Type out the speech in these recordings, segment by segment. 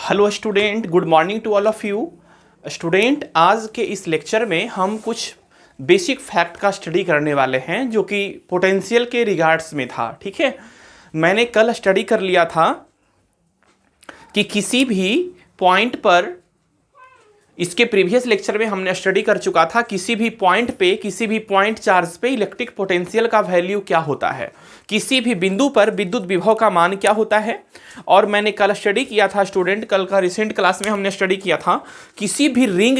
Hello student, good morning to all of you. Student, आज के इस लेक्चर में हम कुछ बेसिक फैक्ट का स्टडी करने वाले हैं जो कि पोटेंशियल के रिगार्ड्स में था। ठीक है, मैंने कल स्टडी कर लिया था कि किसी भी पॉइंट पर, इसके प्रीवियस लेक्चर में हमने स्टडी कर चुका था किसी भी पॉइंट पे, किसी भी पॉइंट चार्ज पे इलेक्ट्रिक पोटेंशियल का वैल्यू क्या होता है, किसी भी बिंदु पर विद्युत विभव का मान क्या होता है। और मैंने कल स्टडी किया था स्टूडेंट, कल का रिसेंट क्लास में हमने स्टडी किया था किसी भी रिंग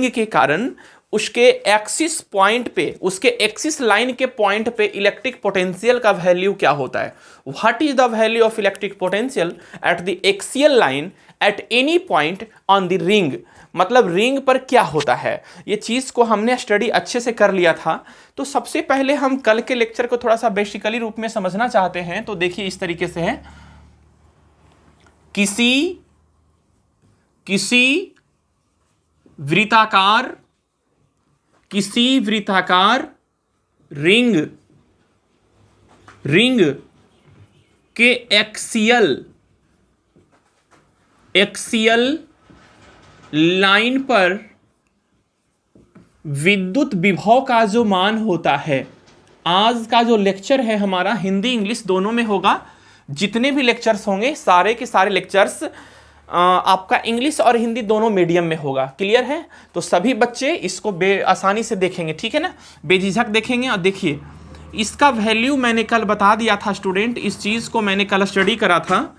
के कारण उसके एक्सिस पॉइंट पे, उसके एक्सिस लाइन के पॉइंट पे इलेक्ट्रिक पोटेंशियल का वैल्यू क्या होता है। What is the value of electric potential at the axial line at any point on the ring, मतलब रिंग पर क्या होता है। ये चीज को हमने स्टडी अच्छे से कर लिया था। तो सबसे पहले हम कल के लेक्चर को थोड़ा सा बेसिकली रूप में समझना चाहते हैं। तो देखिए इस तरीके से है, किसी वृत्ताकार रिंग के एक्सियल लाइन पर विद्युत विभव का जो मान होता है। आज का जो लेक्चर है हमारा हिंदी इंग्लिश दोनों में होगा। जितने भी लेक्चर्स होंगे सारे के सारे लेक्चर्स आपका इंग्लिश और हिंदी दोनों मीडियम में होगा। क्लियर है? तो सभी बच्चे इसको आसानी से देखेंगे, ठीक है ना, बेझिझक देखेंगे। और देखिए इसका वैल्यू मैंने कल बता दिया था स्टूडेंट, इस चीज को मैंने कल स्टडी करा था।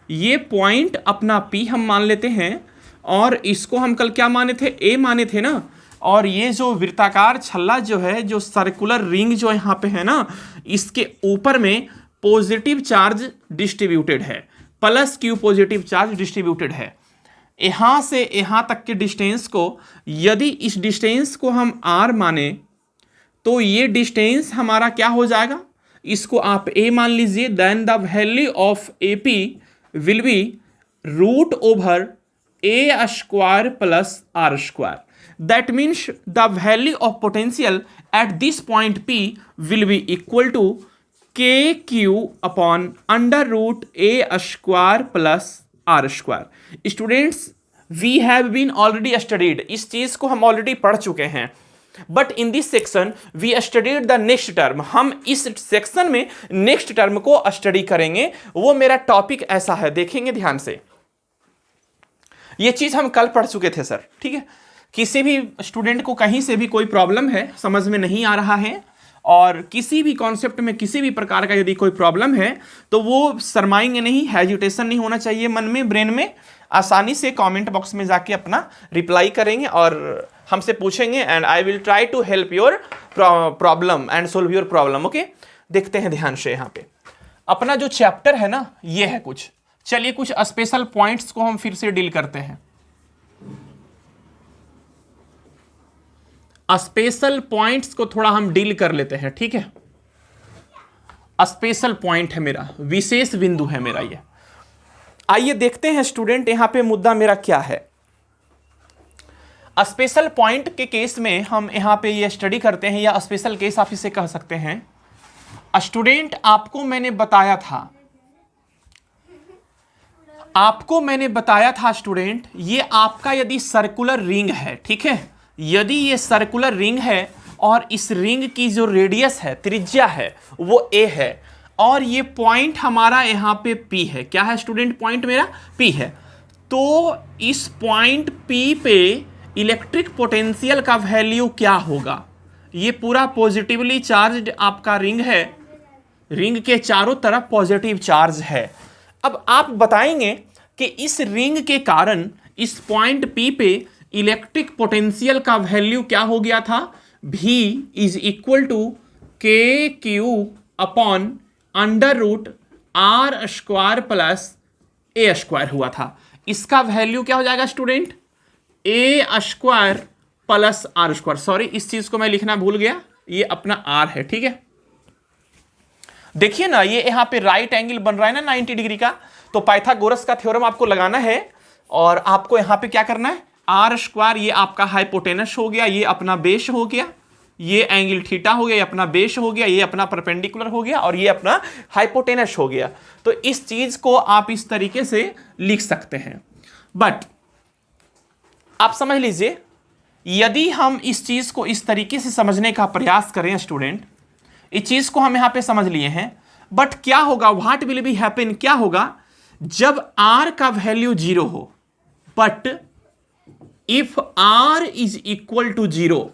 ये पॉइंट अपना P हम मान लेते हैं और इसको हम कल क्या माने थे, A माने थे ना। और ये जो वृत्ताकार छल्ला जो है, जो सर्कुलर रिंग जो यहाँ पे है ना, इसके ऊपर में पॉजिटिव चार्ज डिस्ट्रीब्यूटेड है, plus Q positive charge distributed है। यहाँ से यहाँ तक के डिस्टेंस को, यदि इस डिस्टेंस को हम R माने तो ये डिस्टेंस हमारा क्या हो जाएगा, इसको आप A मान लीजिए। Then the value of AP will be root over A square plus R square. That means the value of potential at this point P will be equal to KQ upon under root A square plus R square. Students, we have been already studied. इस चीज को हम already पढ़ चुके हैं। But in this section we studied the next term. हम इस section में नेक्स्ट टर्म को स्टडी करेंगे। वो मेरा टॉपिक ऐसा है, देखेंगे ध्यान से। ये चीज हम कल पढ़ चुके थे सर, ठीक है। किसी भी स्टूडेंट को कहीं से भी कोई प्रॉब्लम है, समझ में नहीं आ रहा है, और किसी भी कॉन्सेप्ट में किसी भी प्रकार का यदि कोई प्रॉब्लम है तो वो शर्माएंगे नहीं, हेजिटेशन नहीं होना चाहिए मन में, ब्रेन में। आसानी से कमेंट बॉक्स में जाके अपना रिप्लाई करेंगे और हमसे पूछेंगे and I will try to help your problem and solve your problem. Okay, देखते हैं ध्यान से। यहाँ पे अपना जो चैप्टर है ना, ये है कुछ। चलिए कुछ स्पेशल पॉइंट्स को हम फिर से डील करते हैं। स्पेशल पॉइंट्स को थोड़ा हम डील कर लेते हैं, ठीक है। स्पेशल पॉइंट है मेरा, विशेष बिंदु है मेरा ये। आइए देखते हैं स्टूडेंट यहां पे मुद्दा मेरा क्या है। स्पेशल पॉइंट के केस में हम यहां पे ये स्टडी करते हैं, या स्पेशल केस आप इसे कह सकते हैं। स्टूडेंट आपको मैंने बताया था स्टूडेंट, ये आपका यदि सर्कुलर रिंग है, ठीक है, यदि ये सर्कुलर रिंग है और इस रिंग की जो रेडियस है, त्रिज्या है, वो A है, और ये पॉइंट हमारा यहाँ पे P है। क्या है स्टूडेंट? पॉइंट मेरा P है। तो इस पॉइंट P पे इलेक्ट्रिक पोटेंशियल का वैल्यू क्या होगा। ये पूरा पॉजिटिवली चार्ज्ड आपका रिंग है, रिंग के चारों तरफ पॉजिटिव चार्ज है। अब आप बताएंगे कि इस रिंग के कारण इस पॉइंट P पे इलेक्ट्रिक पोटेंशियल का वैल्यू क्या हो गया था। V is equal to KQ upon under root R square plus A square हुआ था। इसका वैल्यू क्या हो जाएगा student? A square plus R square. Sorry, इस चीज को मैं लिखना भूल गया, ये अपना R है, ठीक है। देखिए ना, ये यहाँ पे राइट एंगल बन रहा है ना 90 डिग्री का। तो पाइथागोरस का थ्योरम आपको लगाना है और आपको यहाँ पे क्या करना है, R स्क्वायर, ये आपका हाइपोटेनस हो गया, ये अपना बेस हो गया, ये एंगल थीटा हो गया, ये अपना बेस हो गया, ये अपना परपेंडिकुलर हो गया और ये अपना हाइपोटेनस हो गया। तो इस चीज को आप इस तरीके से लिख सकते हैं। बट आप समझ लीजिए, यदि हम इस चीज को इस तरीके से समझने का प्रयास करें स्टूडेंट, इस चीज को हम यहां पे समझ लिए हैं, बट क्या होगा, व्हाट विल बी हैपन, क्या होगा जब r का वैल्यू 0 हो, but if r is equal to 0,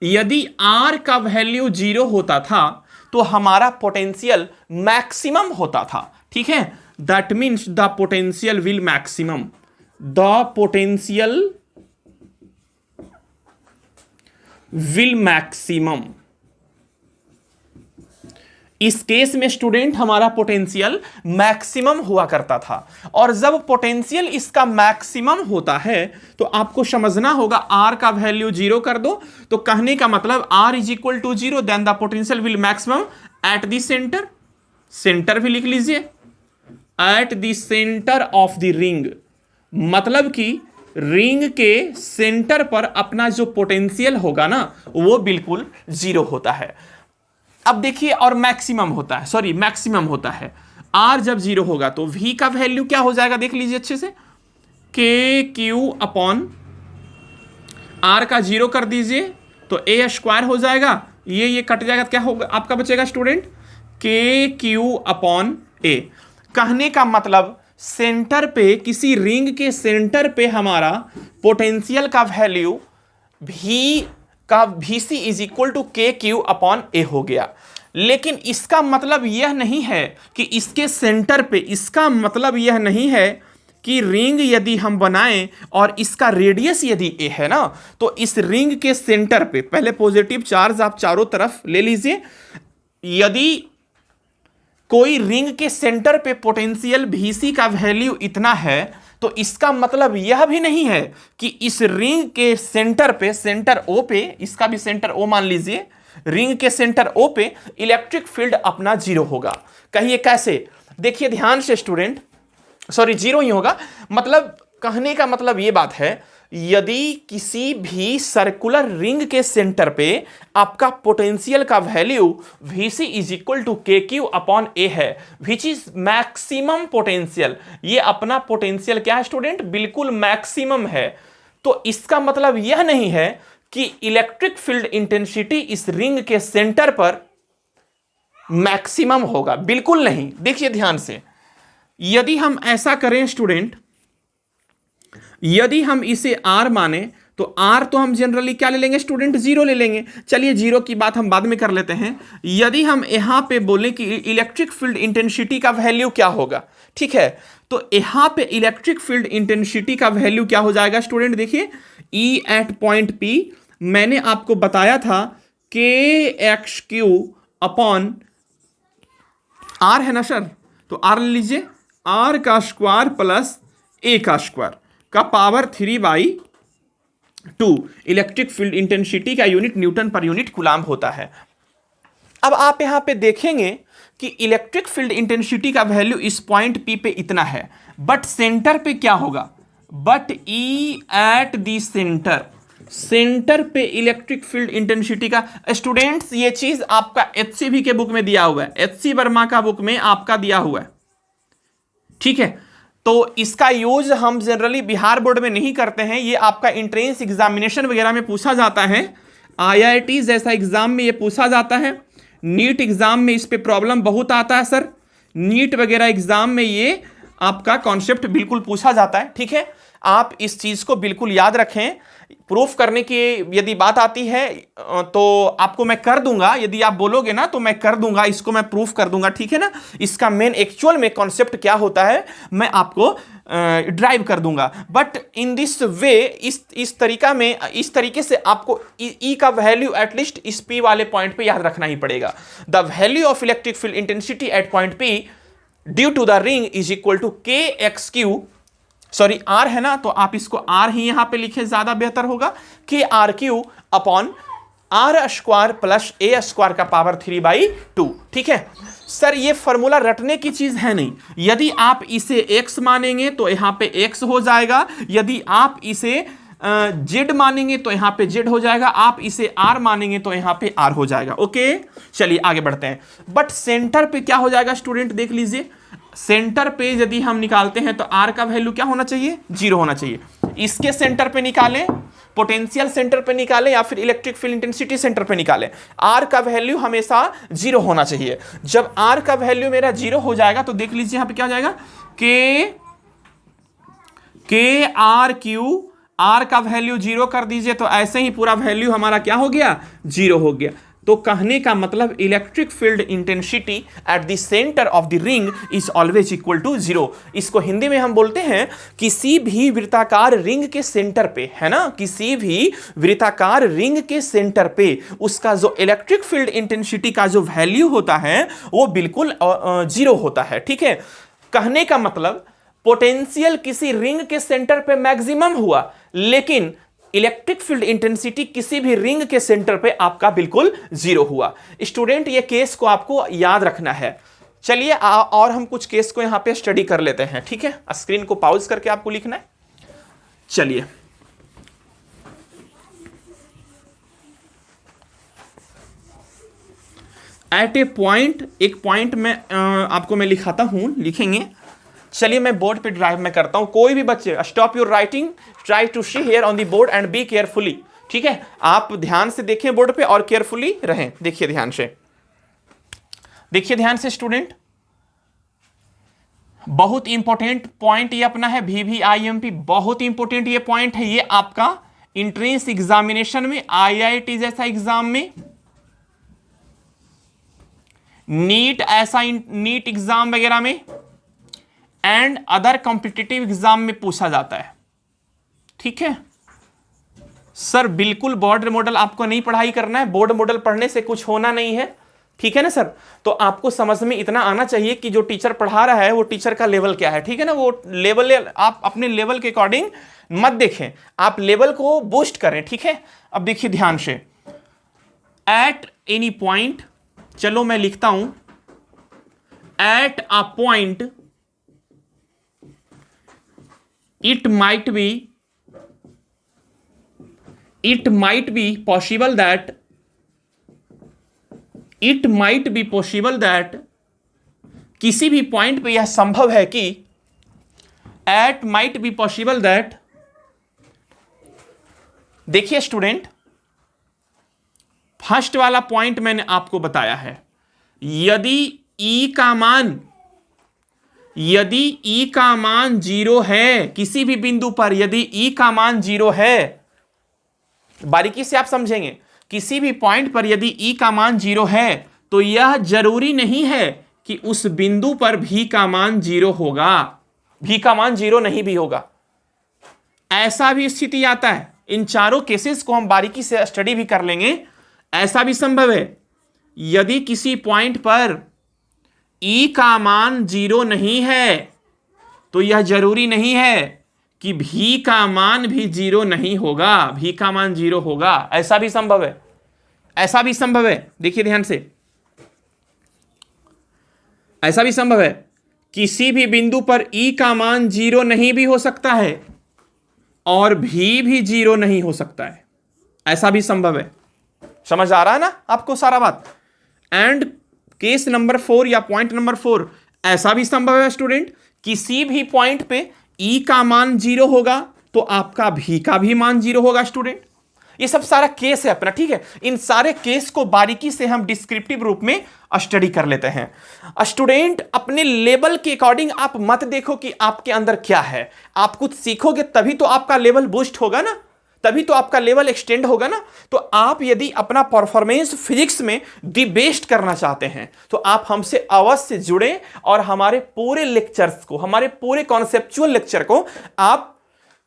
यदि r का वैल्यू 0 होता था तो हमारा पोटेंशियल मैक्सिमम होता था। ठीक है, that means the potential will maximum, the potential will maximum. इस केस में स्टूडेंट हमारा पोटेंशियल मैक्सिमम हुआ करता था, और जब पोटेंशियल इसका मैक्सिमम होता है तो आपको समझना होगा r का वैल्यू 0 कर दो, तो कहने का मतलब r is equal to 0, then the potential will maximum at the centre, centre भी लिख लीजिए, at the centre of the ring, मतलब कि रिंग के सेंटर पर अपना जो पोटेंशियल होगा ना वो बिल्कुल 0 होता है। अब देखिए, और मैक्सिमम होता है, सॉरी मैक्सिमम होता है, r जब 0 होगा तो v का वैल्यू क्या हो जाएगा, देख लीजिए अच्छे से, के क्यू अपॉन r का 0 कर दीजिए तो a स्क्वायर हो जाएगा, ये कट जाएगा, क्या होगा आपका बचेगा स्टूडेंट, के क्यू अपॉन a। कहने का मतलब सेंटर पे, किसी रिंग के सेंटर पे हमारा पोटेंशियल का वैल्यू v का Vc is equal to K Q upon ए हो गया। लेकिन इसका मतलब यह नहीं है कि इसके सेंटर पे, इसका मतलब यह नहीं है कि रिंग यदि हम बनाएं और इसका रेडियस यदि ए है ना, तो इस रिंग के सेंटर पे, पहले पॉजिटिव चार्ज आप चारों तरफ ले लीजिए, यदि कोई रिंग के सेंटर पे पोटेंशियल Vc का वैल्यू इतना है तो इसका मतलब यह भी नहीं है कि इस रिंग के सेंटर पे, सेंटर O पे, इसका भी सेंटर O मान लीजिए, रिंग के सेंटर O पे इलेक्ट्रिक फील्ड अपना 0 होगा। कहिए कैसे, देखिए ध्यान से स्टूडेंट, सॉरी 0 ही होगा, मतलब कहने का मतलब ये बात है, यदि किसी भी सर्कुलर रिंग के सेंटर पे आपका पोटेंशियल का value Vc is equal to K Q upon A है, विच इज मैक्सिमम पोटेंशियल, ये अपना पोटेंशियल क्या है स्टूडेंट, बिल्कुल मैक्सिमम है। तो इसका मतलब यह नहीं है कि इलेक्ट्रिक फील्ड इंटेंसिटी इस रिंग के सेंटर पर मैक्सिमम होगा, बिल्कुल नहीं। देखिए ध्यान से, यदि हम ऐसा करें स्टूडेंट, यदि हम इसे R माने तो R तो हम जनरली क्या ले लेंगे स्टूडेंट, 0 ले लेंगे। चलिए 0 की बात हम बाद में कर लेते हैं। यदि हम यहां पे बोले कि इलेक्ट्रिक फील्ड इंटेंसिटी का वैल्यू क्या होगा, ठीक है, तो यहां पे इलेक्ट्रिक फील्ड इंटेंसिटी का वैल्यू क्या हो जाएगा स्टूडेंट, देखिए E एट पॉइंट P मैंने आपको बताया था KX अपॉन R है ना सर, तो R ले लीजिए, R का स्क्वायर प्लस A का स्क्वायर का पावर 3/2। इलेक्ट्रिक फील्ड इंटेंसिटी का unit Newton per unit coulomb होता है। अब आप यहां पे देखेंगे कि इलेक्ट्रिक फील्ड इंटेंसिटी का वैल्यू इस पॉइंट P पे इतना है, बट सेंटर पे क्या होगा, but E eight the centre, centre पे इलेक्ट्रिक फील्ड इंटेंसिटी का, स्टूडेंट्स ये चीज आपका HCV के बुक में दिया हुआ है, HC वर्मा का बुक में आपका दिया हुआ है, ठीक है। तो इसका यूज हम जनरली बिहार बोर्ड में नहीं करते हैं, ये आपका एंट्रेंस एग्जामिनेशन वगैरह में पूछा जाता है, IIT जैसा एग्जाम में ये पूछा जाता है, नीट एग्जाम में इस पे प्रॉब्लम बहुत आता है सर, नीट वगैरह एग्जाम में ये आपका कॉन्सेप्ट बिल्कुल पूछा जाता है, ठीक है। आप इस चीज को बिल्कुल याद रखें। प्रूफ करने की यदि बात आती है तो आपको मैं कर दूंगा, यदि आप बोलोगे ना तो मैं कर दूंगा, इसको मैं प्रूफ कर दूंगा, ठीक है ना। इसका मेन एक्चुअल में कॉन्सेप्ट क्या होता है मैं आपको ड्राइव कर दूंगा, बट इन दिस वे, इस तरीके से आपको ई का वैल्यू एटलीस्ट इस पी वाले पॉइंट पे याद रखना ही पड़ेगा। The value of electric field intensity at point P due to the ring is equal to K x Q, sorry R है ना, तो आप इसको R ही यहां पे लिखे, ज्यादा बेहतर होगा, K R Q upon R square plus A square का पावर 3/2, ठीक है सर। ये फॉर्मूला रटने की चीज है नहीं, यदि आप इसे x मानेंगे तो यहां पे x हो जाएगा, यदि आप इसे जेड मानेंगे तो यहां पे जेड हो जाएगा, आप इसे आर मानेंगे तो यहां पे आर हो जाएगा। ओके, चलिए आगे बढ़ते हैं। बट सेंटर पे क्या हो जाएगा स्टूडेंट, देख लीजिए, सेंटर पे यदि हम निकालते हैं तो आर का वैल्यू क्या होना चाहिए, 0 होना चाहिए। इसके सेंटर पे निकालें, पोटेंशियल सेंटर पे निकालें, या फिर इलेक्ट्रिक फील्ड इंटेंसिटी सेंटर पे निकालें, आर का वैल्यू हमेशा 0 होना चाहिए। जब आर का वैल्यू मेरा 0 हो जाएगा तो देख लीजिए यहां पे क्या हो जाएगा, के आर क्यू, आर का वैल्यू 0 कर दीजिए तो ऐसे ही पूरा वैल्यू हमारा क्या हो गया, 0 हो गया। तो कहने का मतलब electric field intensity at the centre of the ring is always equal to 0। इसको हिंदी में हम बोलते हैं किसी भी वृत्ताकार रिंग के सेंटर पे, है ना, किसी भी वृत्ताकार रिंग के सेंटर पे उसका जो इलेक्ट्रिक फील्ड इंटेंसिटी का जो वैल्यू होता है वो बिल्कुल 0 होता है। ठीक है, कहने का मतलब पोटेंशियल किसी रिंग के सेंटर पे मैक्सिमम हुआ, लेकिन इलेक्ट्रिक फील्ड इंटेंसिटी किसी भी रिंग के सेंटर पे आपका बिल्कुल 0 हुआ। स्टूडेंट, ये केस को आपको याद रखना है। चलिए और हम कुछ केस को यहां पे स्टडी कर लेते हैं। ठीक है, स्क्रीन को पॉज करके आपको लिखना है। चलिए, एट ए पॉइंट, एक पॉइंट में आपको मैं लिखाता हूं, लिखेंगे। चलिए मैं बोर्ड पे ड्राइव में करता हूं, कोई भी बच्चे stop your writing, try to see here on the board and be carefully. ठीक है, आप ध्यान से देखें बोर्ड पे और केयरफुली रहें। देखिए ध्यान से, देखिए ध्यान से स्टूडेंट, बहुत इंपॉर्टेंट पॉइंट ये अपना है, VVIMP, बहुत इंपॉर्टेंट ये पॉइंट है। ये आपका इंट्रेंस एग्जामिनेशन में, IIT जैसा एग्जाम में, नीट ऐसा नीट एग्जाम वगैरह में एंड अदर कॉम्पिटिटिव एग्जाम में पूछा जाता है। ठीक है सर, बिल्कुल बोर्ड मॉडल आपको नहीं पढ़ाई करना है, बोर्ड मॉडल पढ़ने से कुछ होना नहीं है। ठीक है ना सर, तो आपको समझ में इतना आना चाहिए कि जो टीचर पढ़ा रहा है वो टीचर का लेवल क्या है। ठीक है ना, वो लेवल आप अपने लेवल के अकॉर्डिंग मत देखें, आप लेवल को बूस्ट करें। ठीक है, अब देखिए ध्यान से, एट एनी पॉइंट, चलो मैं लिखता हूं, at a point it might be possible that किसी भी पॉइंट पे यह संभव है कि might be possible that, देखिए स्टूडेंट, फर्स्ट वाला पॉइंट मैंने आपको बताया है, यदि E का मान 0 है, किसी भी बिंदु पर यदि E का मान 0 है, बारीकी से आप समझेंगे, किसी भी पॉइंट पर यदि E का मान 0 है तो यह जरूरी नहीं है कि उस बिंदु पर V का मान 0 होगा, V का मान 0 नहीं भी होगा, ऐसा भी स्थिति आता है। इन चारों केसेस को हम बारीकी से स्टडी भी कर लेंगे। ऐसा भी संभव है, यदि किसी पॉइंट पर E का मान 0 नहीं है तो यह जरूरी नहीं है कि V का मान भी 0 नहीं होगा, V का मान 0 होगा, ऐसा भी संभव है, ऐसा भी संभव है। देखिए ध्यान से, ऐसा भी संभव है, किसी भी बिंदु पर E का मान 0 नहीं भी हो सकता है और V भी 0 नहीं हो सकता है, ऐसा भी संभव है। समझ आ रहा है ना आपको सारा बात। एंड केस नंबर 4 या पॉइंट नंबर 4, ऐसा भी संभव है स्टूडेंट, किसी भी पॉइंट पे E का मान 0 होगा तो आपका V का भी मान 0 होगा स्टूडेंट। ये सब सारा केस है अपना। ठीक है, इन सारे केस को बारीकी से हम डिस्क्रिप्टिव रूप में स्टडी कर लेते हैं। स्टूडेंट, अपने लेवल के अकॉर्डिंग आप मत देखो कि आपके अंदर क्या है, आप कुछ सीखोगे तभी तो आपका लेवल बूस्ट होगा ना, तभी तो आपका लेवल एक्सटेंड होगा ना। तो आप यदि अपना परफॉर्मेंस फिजिक्स में दी बेस्ट करना चाहते हैं तो आप हमसे अवश्य जुड़ें और हमारे पूरे लेक्चर्स को, हमारे पूरे कॉन्सेप्चुअल लेक्चर को आप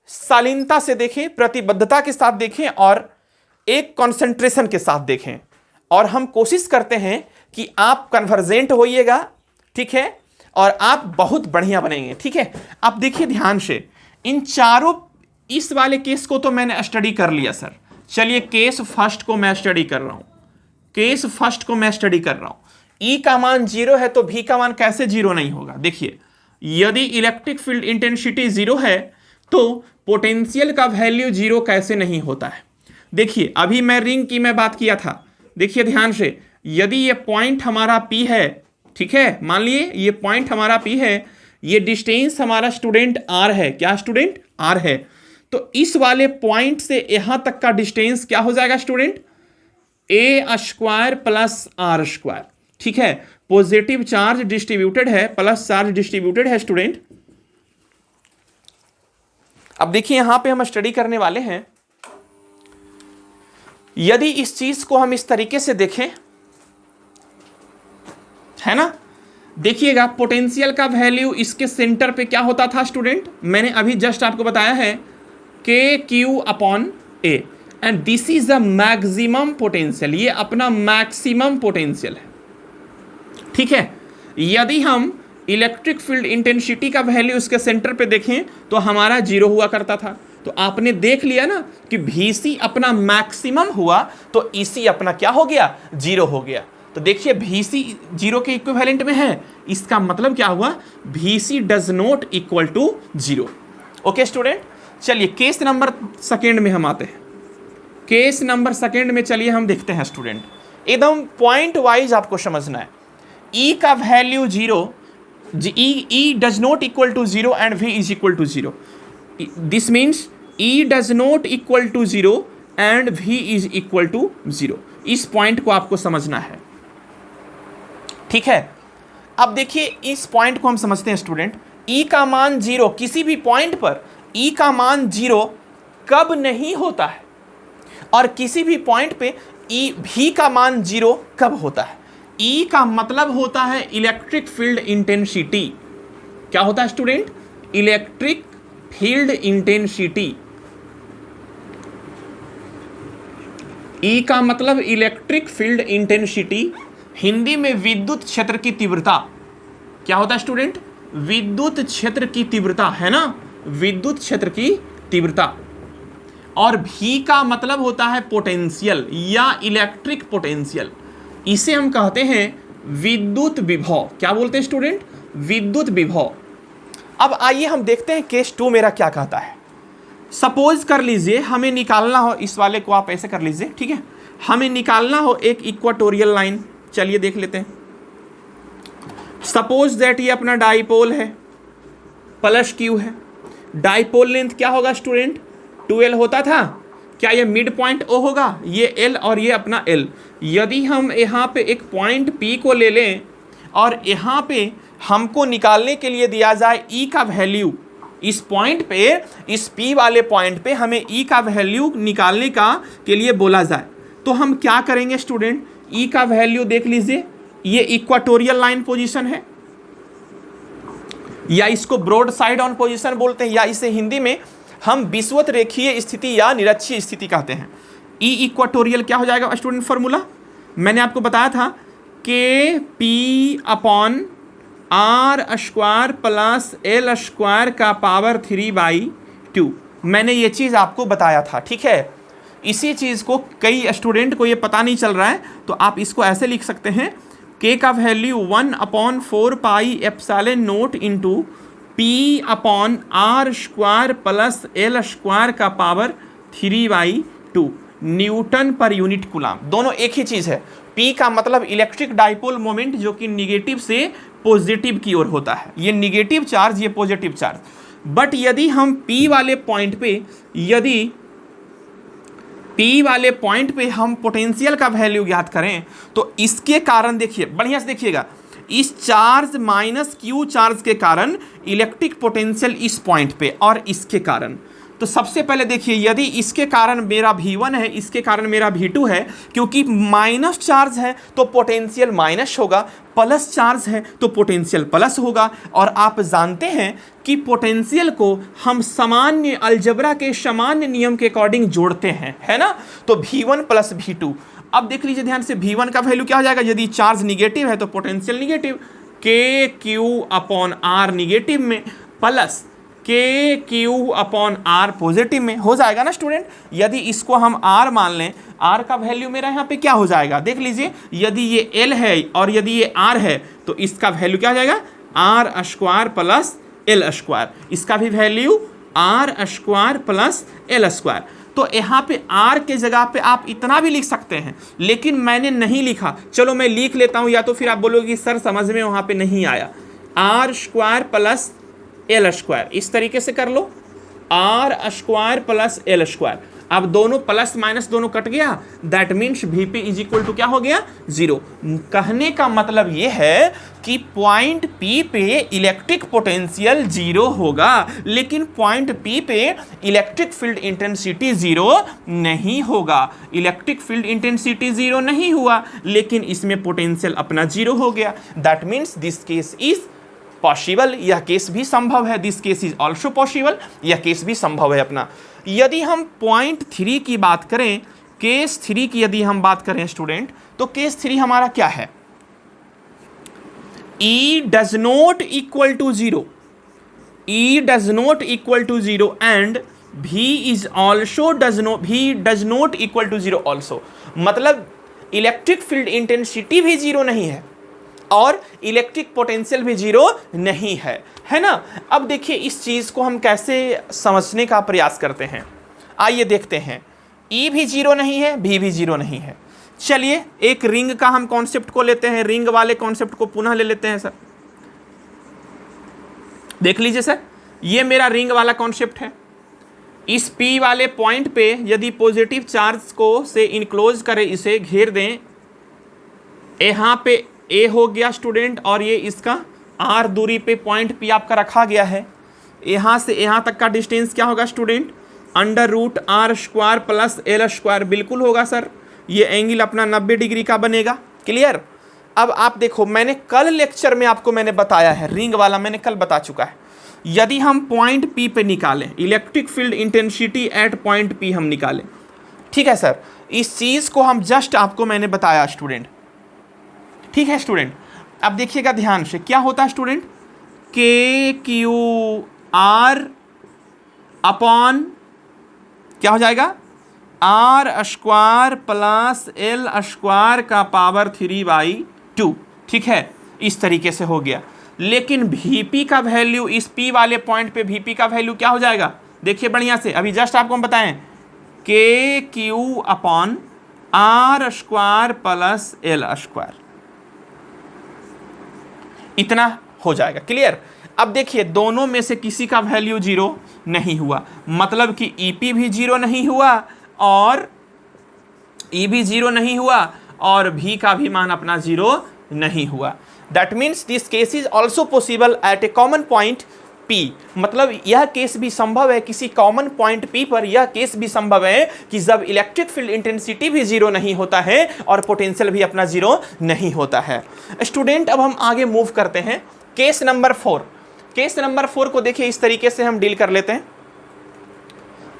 शालीनता से देखें, प्रतिबद्धता के साथ देखें और एक कंसंट्रेशन के साथ देखें। और हम कोशिश करते हैं कि आप कन्वर्जेंट होइएगा, ठीक है, और आप बहुत बढ़िया बनेंगे। ठीक है, आप देखिए ध्यान से, इन चारों, इस वाले केस को तो मैंने स्टडी कर लिया सर। चलिए केस फर्स्ट को मैं स्टडी कर रहा हूं, केस फर्स्ट को मैं स्टडी कर रहा हूं। E का मान 0 है तो V का मान कैसे 0 नहीं होगा। देखिए, यदि इलेक्ट्रिक फील्ड इंटेंसिटी 0 है तो पोटेंशियल का वैल्यू जीरो कैसे नहीं होता है? देखिए अभी मैं रिंग की मैं बात किया था, देखिए ध्यान से, यदि ये पॉइंट हमारा P है, ठीक है, मान लिए ये पॉइंट हमारा P है, ये डिस्टेंस हमारा स्टूडेंट R है, क्या स्टूडेंट? R है। तो इस वाले पॉइंट से यहां तक का डिस्टेंस क्या हो जाएगा student? a square plus r square, ठीक है। पॉजिटिव चार्ज डिस्ट्रीब्यूटेड है, प्लस चार्ज डिस्ट्रीब्यूटेड है स्टूडेंट। अब देखिए यहां पे हम स्टडी करने वाले हैं, यदि इस चीज को हम इस तरीके से देखें, है ना, देखिएगा पोटेंशियल का वैल्यू इसके सेंटर पे क्या होता था स्टूडेंट? मैंने अभी जस्ट आपको बताया है के Q upon A, and this is a maximum potential, ये अपना मैक्सिमम पोटेंशियल है, ठीक है। यदि हम इलेक्ट्रिक फील्ड इंटेंसिटी का वैल्यू इसके सेंटर पे देखें तो हमारा जीरो हुआ करता था। तो आपने देख लिया ना कि VC अपना मैक्सिमम हुआ तो EC अपना क्या हो गया? जीरो हो गया। तो देखिए VC जीरो के इक्विवेलेंट में है, इसका मतलब क्या हुआ? VC does not equal to zero. Okay student, चलिए केस नंबर सेकेंड में हम आते हैं। केस नंबर सेकेंड में चलिए हम देखते हैं स्टूडेंट, एकदम पॉइंट वाइज आपको समझना है। E का value zero, E does not equal to zero and V is equal to zero. This means E does not equal to zero and V is equal to zero. इस point को आपको समझना है, ठीक है। अब देखिए इस पॉइंट को हम समझते हैं स्टूडेंट, E का मान जीरो, किसी भी पॉइंट पर E का मान जीरो कब नहीं होता है, और किसी भी पॉइंट पे V का मान जीरो कब होता है? E का मतलब होता है इलेक्ट्रिक फील्ड इंटेंसिटी। क्या होता है student? Electric field intensity. E का मतलब इलेक्ट्रिक फील्ड इंटेंसिटी, हिंदी में विद्युत क्षेत्र की तीव्रता। क्या होता है स्टूडेंट? विद्युत क्षेत्र की तीव्रता, है ना, विद्युत क्षेत्र की तीव्रता। और V का मतलब होता है पोटेंशियल या इलेक्ट्रिक पोटेंशियल, इसे हम कहते हैं विद्युत विभव। क्या बोलते हैं स्टूडेंट? विद्युत विभव। अब आइए हम देखते हैं केस 2 मेरा क्या कहता है। सपोज कर लीजिए हमें निकालना हो, इस वाले को आप ऐसे कर लीजिए, ठीक है, हमें निकालना हो एक इक्वाटोरियल लाइन। चलिए देख लेते हैं। सपोज दैट ये अपना डाइपोल है, प्लस Q है। डाइपोल लेंथ क्या होगा स्टूडेंट? 2L होता था। क्या ये मिड पॉइंट O होगा? ये L और ये अपना L। यदि हम यहाँ पे एक पॉइंट P को ले लें और यहाँ पे हमको निकालने के लिए दिया जाए E का वैल्यू, इस पॉइंट पे, इस P वाले पॉइंट पे हमें E का वैल्यू निकालने का के लिए बोला जाए, तो हम क्या करेंगे स्टूडेंट? E का वैल्यू देख लीजिए, ये इक्वाटोरियल लाइन पोजीशन है, या इसको ब्रॉड साइड ऑन पोजीशन बोलते हैं, या इसे हिंदी में हम विषुवत रेखीय स्थिति या निरक्षीय स्थिति कहते हैं। E इक्वाटोरियल क्या हो जाएगा स्टूडेंट? फॉर्मूला मैंने आपको बताया था के P upon R square plus L square का पावर 3/2। मैंने ये चीज़ आपको बताया था, ठीक है। इसी चीज़ को कई स्टूडेंट को ये पता नहीं चल रहा है, तो आप इसको ऐसे लिख सकते हैं, K का value 1/4 pi epsilon not into P upon R square plus L square का power 3/2 newton per unit coulomb. दोनों एक ही चीज़ है। P का मतलब इलेक्ट्रिक डाइपोल मोमेंट, जो कि निगेटिव से पॉजिटिव की ओर होता है, ये निगेटिव चार्ज, ये पॉजिटिव चार्ज। बट यदि हम P वाले पॉइंट पे, यदि P वाले पॉइंट पे हम पोटेंशियल का वैल्यू ज्ञात करें, तो इसके कारण देखिए, बढ़िया से देखिएगा, इस चार्ज माइनस Q चार्ज के कारण इलेक्ट्रिक पोटेंशियल इस पॉइंट पे और इसके कारण। तो सबसे पहले देखिए, यदि इसके कारण मेरा V1 है, इसके कारण मेरा V2 है, क्योंकि माइनस चार्ज है तो पोटेंशियल माइनस होगा, प्लस चार्ज है तो पोटेंशियल प्लस होगा। और आप जानते हैं कि पोटेंशियल को हम सामान्य अलजेब्रा के सामान्य नियम के अकॉर्डिंग जोड़ते हैं, है ना। तो V1 प्लस V2। अब देख लीजिए ध्यान से, V1 का वैल्यू क्या हो जाएगा? यदि चार्ज निगेटिव है तो potential negative, KQ upon R negative में plus KQ upon R positive में हो जाएगा ना स्टूडेंट। यदि इसको हम R मान लें, R का वैल्यू मेरा यहाँ पे क्या हो जाएगा? देख लीजिए, यदि ये L है और यदि ये R है तो इसका वैल्यू क्या हो जाएगा? R square plus L square. इसका भी value R square plus L square. तो यहाँ पे आर के जगह पे आप इतना भी लिख सकते हैं, लेकिन मैंने नहीं लिखा, चलो मैं लिख लेता हूँ, या तो फिर आप बोलोगे सर समझ में वहाँ पे नहीं आया। R square plus L square, इस तरीके से कर लो, R square plus L square. अब दोनों प्लस माइनस दोनों कट गया, that means VP is equal to क्या हो गया, 0। कहने का मतलब ये है कि पॉइंट पी पे इलेक्ट्रिक पोटेंशियल 0 होगा, लेकिन पॉइंट पी पे इलेक्ट्रिक फील्ड इंटेंसिटी 0 नहीं होगा। इलेक्ट्रिक फील्ड इंटेंसिटी 0 नहीं हुआ, लेकिन इसमें पोटेंशियल अपना 0 हो गया। That means this case is possible, यह केस भी संभव है। This case is also possible, यह केस भी संभव है अपना। यदि हम पॉइंट 3 की बात करें, केस 3 की यदि हम बात करें स्टूडेंट, तो केस 3 हमारा क्या है, E does not equal to 0, E does not equal to 0 and V is also does not equal to 0 also। मतलब इलेक्ट्रिक फील्ड इंटेंसिटी भी 0 नहीं है और इलेक्ट्रिक पोटेंशियल भी 0 नहीं है ना। अब देखिए इस चीज को हम कैसे समझने का प्रयास करते हैं, आइए देखते हैं। E भी 0 नहीं है, V भी 0 नहीं है। चलिए एक रिंग का हम कॉन्सेप्ट को लेते हैं, रिंग वाले कॉन्सेप्ट को पुनः ले लेते हैं सर। देख लीजिए सर, ये मेरा रिंग वाला कॉन्सेप्ट है। इस P वाले पॉइंट पे यदि पॉजिटिव चार्ज को से इनक्लोज करें, इसे घेर दें, यहाँ पे A हो गया स्टूडेंट, और ये इसका R दूरी पे पॉइंट P आपका रखा गया है। यहाँ से यहाँ तक का डिस्टेंस क्या होगा student, √r square plus L square, बिल्कुल होगा सर। ये एंगल अपना 90 डिग्री का बनेगा। क्लियर। अब आप देखो, मैंने कल लेक्चर में आपको मैंने बताया है, रिंग वाला मैंने कल बता चुका है। यदि हम पॉइंट P पे निकालें, electric field intensity at point P हम निकालें, ठीक है सर, इस चीज़ को हम जस्ट आपको मैंने बताया स्टूडेंट, ठीक है स्टूडेंट। अब देखिएगा ध्यान से, क्या होता है स्टूडेंट, KQR अपॉन क्या हो जाएगा, R square plus L square का पावर 3/2, ठीक है, इस तरीके से हो गया। लेकिन VP का वैल्यू, इस P वाले पॉइंट पे VP का वैल्यू क्या हो जाएगा, देखिए बढ़िया से, अभी जस्ट आपको हम बताएं, KQ upon R square plus L square, इतना हो जाएगा। क्लियर। अब देखिए दोनों में से किसी का वैल्यू 0 नहीं हुआ, मतलब कि EP भी 0 नहीं हुआ और E भी 0 नहीं हुआ और V का भी मान अपना 0 नहीं हुआ। That means this case is also possible at A common point P। मतलब यह केस भी संभव है किसी कॉमन पॉइंट P पर, यह केस भी संभव है कि जब इलेक्ट्रिक फील्ड इंटेंसिटी भी 0 नहीं होता है और पोटेंशियल भी अपना 0 नहीं होता है। स्टूडेंट अब हम आगे मूव करते हैं, केस नंबर 4। केस नंबर 4 को देखिए इस तरीके से हम डील कर लेते हैं।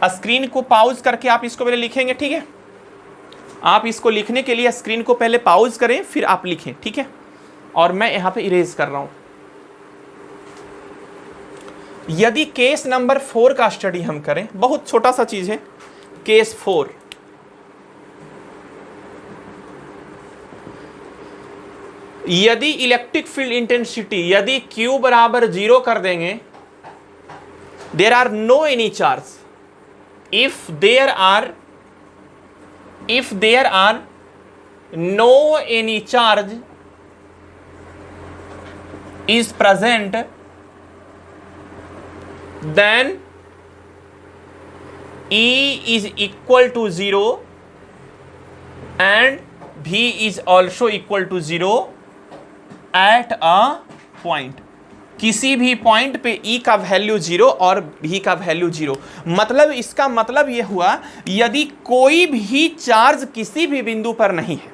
स्क्रीन को पॉज करके आप इसको पहले लिखेंगे, ठीक है। आप इसको लिखने के लिए स्क्रीन को पहले पॉज करें, फिर आप लिखें, ठीक है। और मैं यहां पे इरेज कर रहा हूं। यदि केस नंबर 4 का स्टडी हम करें, बहुत छोटा सा चीज है, केस 4, यदि इलेक्ट्रिक फील्ड इंटेंसिटी यदि Q बराबर 0 कर देंगे, there are no any charge, if there are no any charge is present, then E is equal to 0 and V is also equal to 0 at a point। किसी भी point पे E का value 0 और V का value 0। मतलब इसका मतलब यह हुआ, यदि कोई भी चार्ज किसी भी बिंदु पर नहीं है,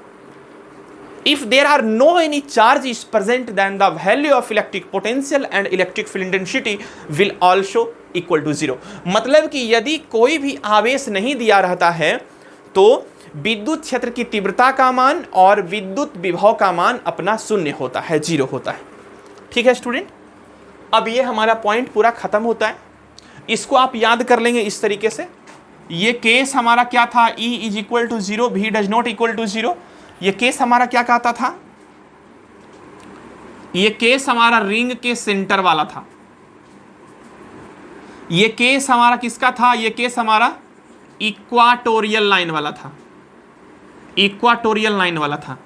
if there are no any charge is present, then the value of electric potential and electric field intensity will also equal to 0। मतलब कि यदि कोई भी आवेश नहीं दिया रहता है तो विद्युत क्षेत्र की तीव्रता का मान और विद्युत विभव का मान अपना 0 होता है, 0 होता है। ठीक है स्टूडेंट। अब ये हमारा पॉइंट पूरा खत्म होता है। इसको आप याद कर लेंगे इस तरीके से। ये केस हमारा क्या था, E is equal to 0, V does not equal to 0। ये केस हमारा क्या कहता था, ये केस हमारा रिंग के सेंटर वाला था। ये केस हमारा किसका था? ये केस हमारा इक्वाटोरियल लाइन वाला था, इक्वाटोरियल लाइन वाला था।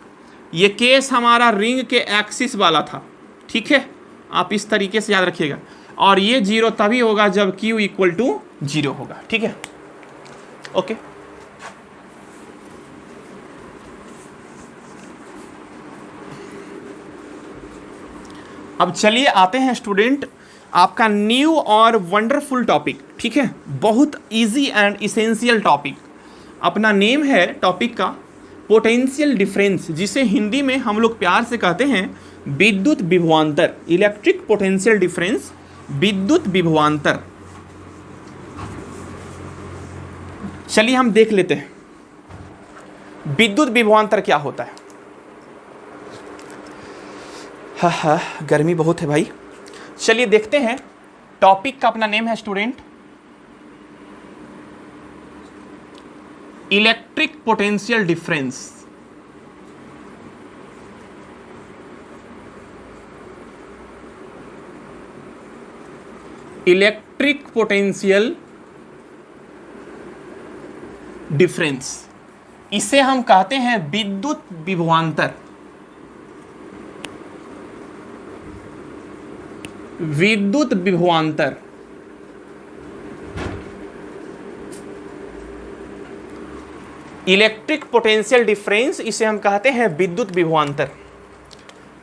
ये केस हमारा रिंग के एक्सिस वाला था, ठीक है, आप इस तरीके से याद रखिएगा। और ये जीरो तभी होगा जब Q इक्वल टू 0 होगा, ठीक है, ओके। अब चलिए आते हैं स्टूडेंट आपका न्यू और वंडरफुल टॉपिक, ठीक है, बहुत इजी एंड इसेंशियल टॉपिक। अपना नेम है टॉपिक का पोटेंशियल डिफरेंस, जिसे हिंदी में हम लोग प्यार से कहते हैं विद्युत विभवांतर, इलेक्ट्रिक पोटेंशियल डिफरेंस, विद्युत विभवांतर। चलिए हम देख लेते हैं विद्युत विभवांतर क्या होता है। हाँ, गर्मी बहुत है भाई। चलिए देखते हैं, टॉपिक का अपना नेम है student electric potential difference. Electric potential difference, इसे हम कहते हैं विद्युत विभवांतर, विद्युत विभवांतर। इलेक्ट्रिक पोटेंशियल डिफरेंस, इसे हम कहते हैं विद्युत विभवांतर।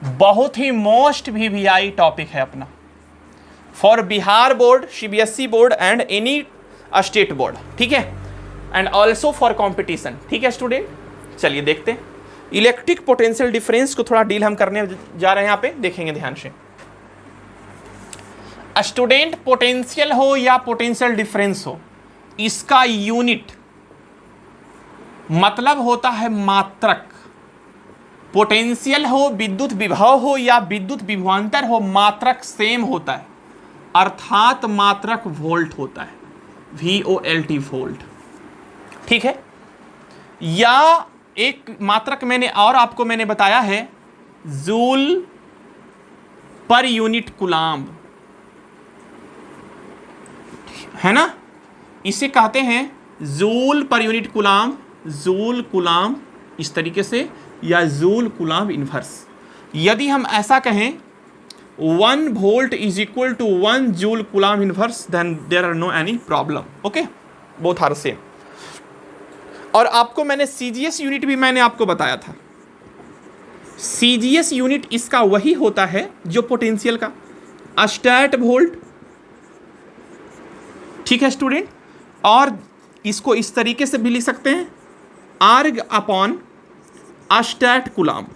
बहुत ही मोस्ट वीवीआई टॉपिक है अपना for Bihar board, CBSE board and any state board, ठीक है, एंड ऑल्सो फॉर कंपटीशन, ठीक है स्टूडेंट। चलिए देखते हैं इलेक्ट्रिक पोटेंशियल डिफरेंस को थोड़ा डील हम करने जा रहे हैं, यहाँ पे देखेंगे ध्यान से। स्टूडेंट पोटेंशियल हो या पोटेंशियल डिफरेंस हो, इसका यूनिट मतलब होता है मात्रक। पोटेंशियल हो, विद्युत विभव हो या विद्युत विभवांतर हो, मात्रक सेम होता है, अर्थात मात्रक वोल्ट होता है, VOLT वोल्ट, ठीक है। या एक मात्रक मैंने और आपको मैंने बताया है जूल पर यूनिट कुलाम्ब, है ना, इसे कहते हैं जूल पर यूनिट कुलाम्ब, जूल कुलाम्ब इस तरीके से, या जूल कुलाम्ब इनवर्स। यदि हम ऐसा कहें 1 volt is equal to 1 joule coulomb inverse, then there are no any problem, okay, both are same. और आपको मैंने CGS यूनिट भी मैंने आपको बताया था। CGS यूनिट इसका वही होता है जो पोटेंशियल का, अस्टैट वोल्ट, ठीक है स्टूडेंट। और इसको इस तरीके से भी लिख सकते हैं, आर्ग अपॉन अस्टैट कुलाम्ब,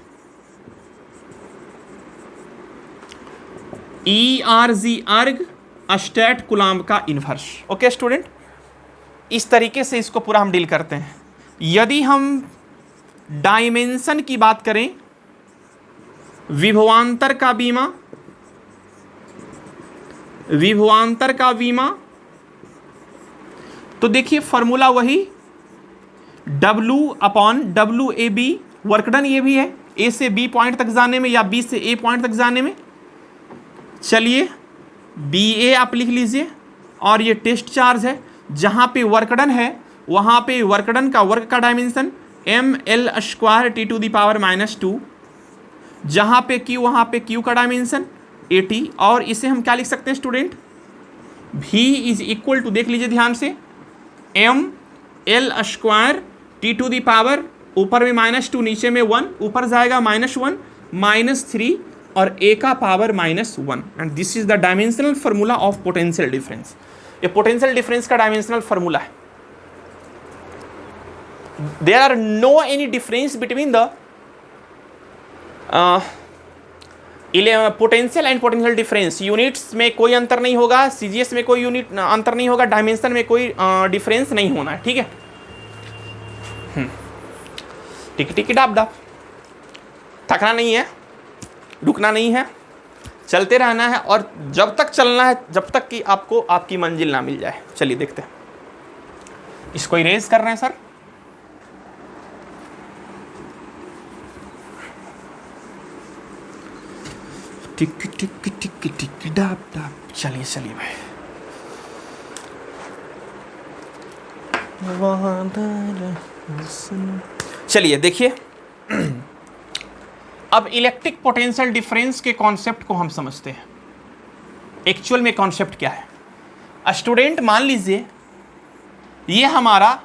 ERG आर्ग अस्टैट कुलाम्ब का इनवर्स, ओके स्टूडेंट। इस तरीके से इसको पूरा हम डील करते हैं। यदि हम डायमेंशन की बात करें, विभवांतर का बीमा, विभवांतर का बीमा, तो देखिए फॉर्मूला वही W अपॉन WAB, वर्कडन ये भी है, A से B पॉइंट तक जाने में या B से A पॉइंट तक जाने में। चलिए BA आप लिख लीजिए, और ये टेस्ट चार्ज है, जहाँ पे वर्कडन है वहाँ पे वर्कडन का वर्क का डायमेंशन ML स्क्वायर T⁻⁻², जहाँ पे Q वहाँ पे Q का डायमेंशन 80। और इसे हम क्या लिख सकते हैं student, V is equal to, देख लीजिए ध्यान से, ML स्क्वायर T⁻, ऊपर में -2 नीचे में 1, ऊपर जाएगा -1 -3 और A का power -1, and this is the dimensional formula of potential difference. ये पोटेंशियल डिफरेंस का डायमेंशनल फार्मूला है। There are no any difference between the potential and potential difference. Units में कोई अंतर नहीं होगा, CGS में कोई यूनिट अंतर नहीं होगा, डायमेंशन में कोई डिफरेंस नहीं होना है, ठीक है। टिक टिक डाब डाब, थकना नहीं है, रुकना नहीं है, चलते रहना है, और जब तक चलना है जब तक कि आपको आपकी मंजिल ना मिल जाए। चलिए देखते हैं, इसको इरेज कर रहे हैं सर। टिक टिक टिक टिक डाब डाब, चलिए चलिए भाई, चलिए देखिए, अब इलेक्ट्रिक पोटेंशियल डिफरेंस के कॉन्सेप्ट को हम समझते हैं। एक्चुअल में कॉन्सेप्ट क्या है स्टूडेंट, मान लीजिए ये हमारा,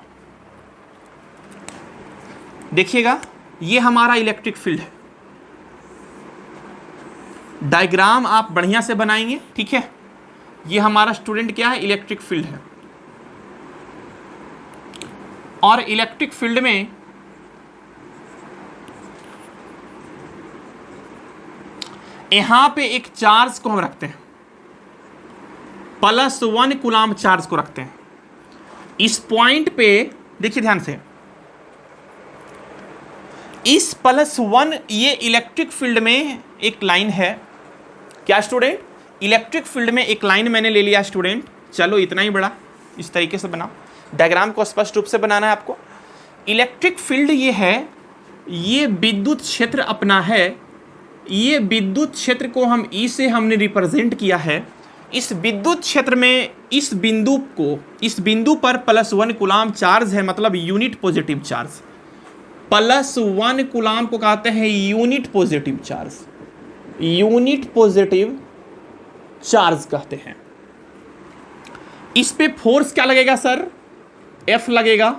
देखिएगा ये हमारा इलेक्ट्रिक फील्ड है। डायग्राम आप बढ़िया से बनाएंगे, ठीक है। ये हमारा स्टूडेंट क्या है, इलेक्ट्रिक फील्ड है। और इलेक्ट्रिक फील्ड में यहां पे एक चार्ज को हम रखते हैं, +1 कूलाम चार्ज को रखते हैं। इस पॉइंट पे देखिए ध्यान से, इस +1, ये इलेक्ट्रिक फील्ड में एक लाइन है। क्या स्टूडेंट, इलेक्ट्रिक फील्ड में एक लाइन मैंने ले लिया स्टूडेंट। चलो इतना ही बड़ा, इस तरीके से बनाओ, डायग्राम को स्पष्ट रूप से बनाना है आपको। इलेक्ट्रिक फील्ड ये है, ये विद्युत क्षेत्र अपना है। ये विद्युत क्षेत्र को हम ई से हमने रिप्रेजेंट किया है। इस विद्युत क्षेत्र में इस बिंदु पर +1 कूलाम चार्ज है, मतलब यूनिट पॉजिटिव चार्ज। +1 कूलाम को कहते हैं unit positive charge, unit positive charge कहते हैं। इस पे फोर्स क्या लगेगा सर, F लगेगा।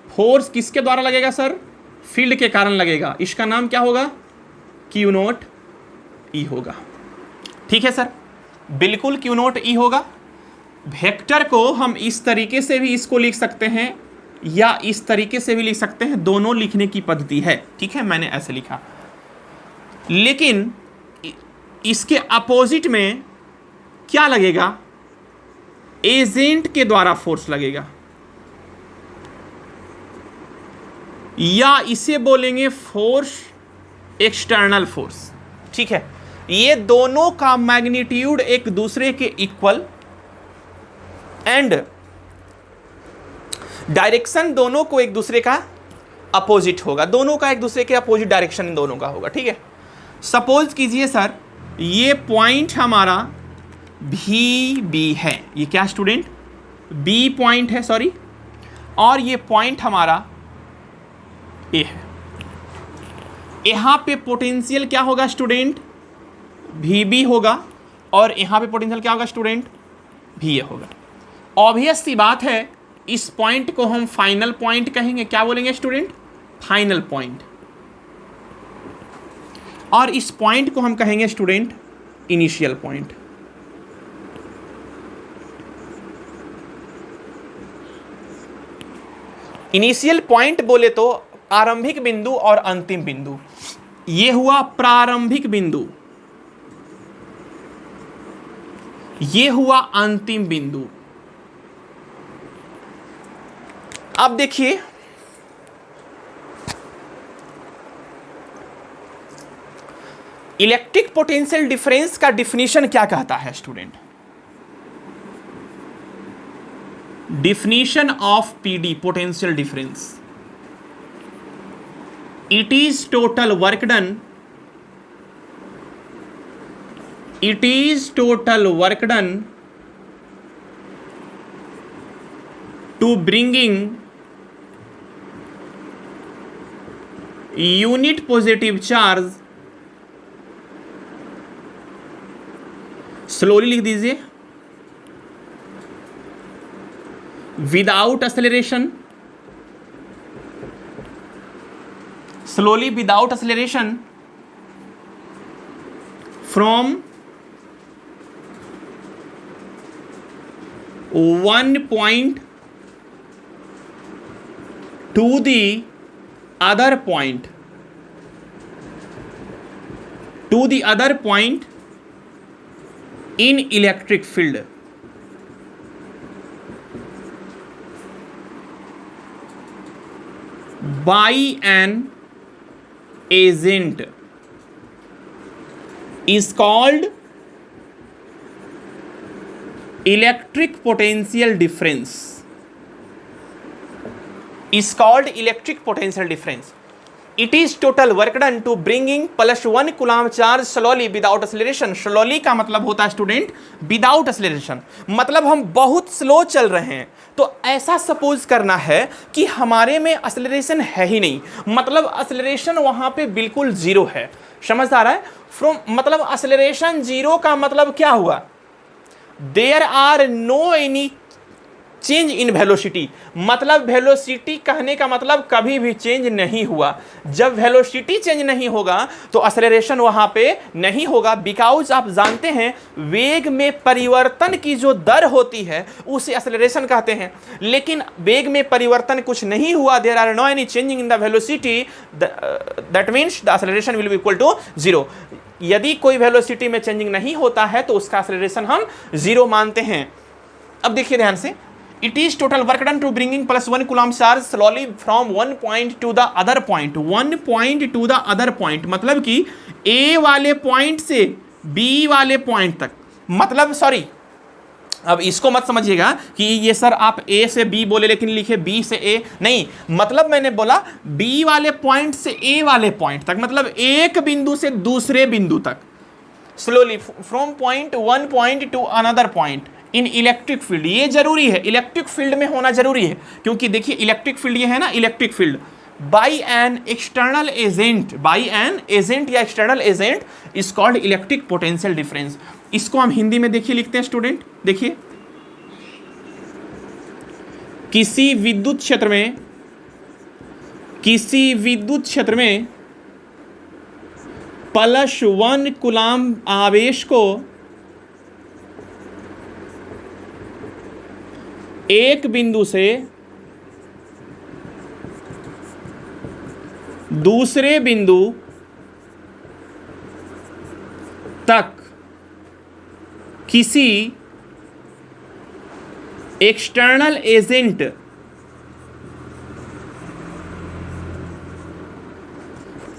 फोर्स किसके द्वारा लगेगा सर, फील्ड के कारण लगेगा। इसका नाम क्या होगा, Q0E होगा। ठीक है सर, बिल्कुल Q0E होगा। वेक्टर को हम इस तरीके से भी इसको लिख सकते हैं या इस तरीके से भी लिख सकते हैं, दोनों लिखने की पद्धति है। ठीक है, मैंने ऐसे लिखा, लेकिन इसके अपोजिट में क्या लगेगा, एजेंट के द्वारा फोर्स लगेगा, या इसे बोलेंगे फोर्स, एक्सटर्नल फोर्स। ठीक है, ये दोनों का मैग्नीट्यूड एक दूसरे के इक्वल एंड डायरेक्शन दोनों को एक दूसरे का अपोजिट होगा। दोनों का एक दूसरे के अपोजिट डायरेक्शन इन दोनों का होगा। ठीक है, सपोज कीजिए सर, ये पॉइंट हमारा VB है। ये क्या स्टूडेंट, B पॉइंट है, सॉरी, और ये पॉइंट हमारा A है। यहां पे पोटेंशियल क्या होगा स्टूडेंट, VB होगा, और यहां पे पोटेंशियल क्या होगा स्टूडेंट, VA होगा। ऑब्वियस सी बात है, इस पॉइंट को हम फाइनल पॉइंट कहेंगे। क्या बोलेंगे स्टूडेंट, फाइनल पॉइंट। और इस पॉइंट को हम कहेंगे student initial point. Initial point बोले तो आरंभिक बिंदु और अंतिम बिंदु। ये हुआ प्रारंभिक बिंदु, ये हुआ अंतिम बिंदु। अब देखिए, इलेक्ट्रिक पोटेंशियल डिफरेंस का डिफिनीशन क्या कहता है student, definition of PD potential difference, it is total work done, it is total work done to bringing unit positive charge, slowly लिख दीजिए, without acceleration, slowly without acceleration from one point to the other point, to the other point in electric field by an agent is called electric potential difference, is called electric potential difference. It is total work done to bringing +1 coulomb charge slowly without acceleration. Slowly का मतलब होता है student without acceleration, मतलब हम बहुत slow चल रहे हैं। तो ऐसा सपोज करना है कि हमारे में एक्सेलरेशन है ही नहीं, मतलब एक्सेलरेशन वहां पे बिल्कुल जीरो है। समझ आ रहा है? फ्रॉम मतलब एक्सेलरेशन जीरो का मतलब क्या हुआ? There are no any change in velocity, मतलब वेलोसिटी कहने का मतलब कभी भी चेंज नहीं हुआ। जब वेलोसिटी चेंज नहीं होगा तो एक्सेलरेशन वहां पे नहीं होगा, बिकॉज आप जानते हैं वेग में परिवर्तन की जो दर होती है उसे एक्सेलरेशन कहते हैं। लेकिन वेग में परिवर्तन कुछ नहीं हुआ, there are no any changing in the velocity, that means the acceleration will be equal to zero. यदि कोई वेलोसिटी में चेंजिंग नहीं होता है तो उसका एक्सेलरेशन हम जीरो मानते हैं। अब देखिए ध्यान से, it is total work done to bringing +1 coulomb charge slowly from one point to the other point, one point to the other point, मतलब कि A वाले पॉइंट से B वाले पॉइंट तक, मतलब सॉरी अब इसको मत समझिएगा कि ये सर आप A से B बोले लेकिन लिखे B से A, नहीं, मतलब मैंने बोला B वाले पॉइंट से A वाले पॉइंट तक, मतलब एक बिंदु से दूसरे बिंदु तक slowly from point one point two another point in electric field. ये जरूरी है, इलेक्ट्रिक फील्ड में होना जरूरी है, क्योंकि देखिए इलेक्ट्रिक फील्ड ये है ना, electric field by an external agent, by an agent या external agent is called electric potential difference. इसको हम हिंदी में देखिए लिखते हैं स्टूडेंट, देखिए किसी विद्युत क्षेत्र में +1 कूलम्ब आवेश को एक बिंदु से दूसरे बिंदु तक किसी एक्सटर्नल एजेंट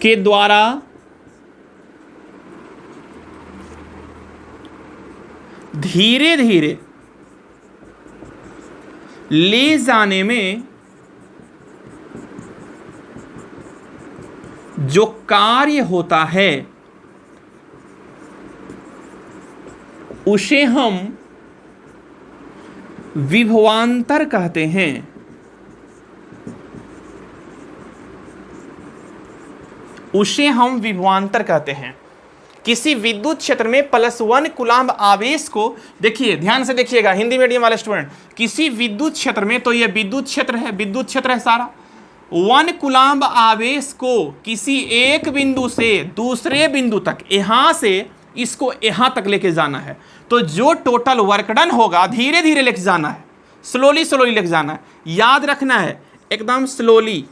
के द्वारा धीरे धीरे ले जाने में जो कार्य होता है उसे हम विभवांतर कहते हैं। उसे हम विभवांतर कहते हैं। किसी विद्युत क्षेत्र में +1 कूलम्ब आवेश को, देखिए ध्यान से देखिएगा हिंदी मीडियम वाले स्टूडेंट, किसी विद्युत क्षेत्र में, तो ये विद्युत क्षेत्र है, विद्युत क्षेत्र है सारा, 1 कूलम्ब आवेश को किसी एक बिंदु से दूसरे बिंदु तक, यहां से इसको यहां तक लेके जाना है, तो जो टोटल वर्क डन होगा धीरे धीरे लेके जाना है, स्लोली स्लोली लेके जाना है, याद रखना है एकदम स्लोली,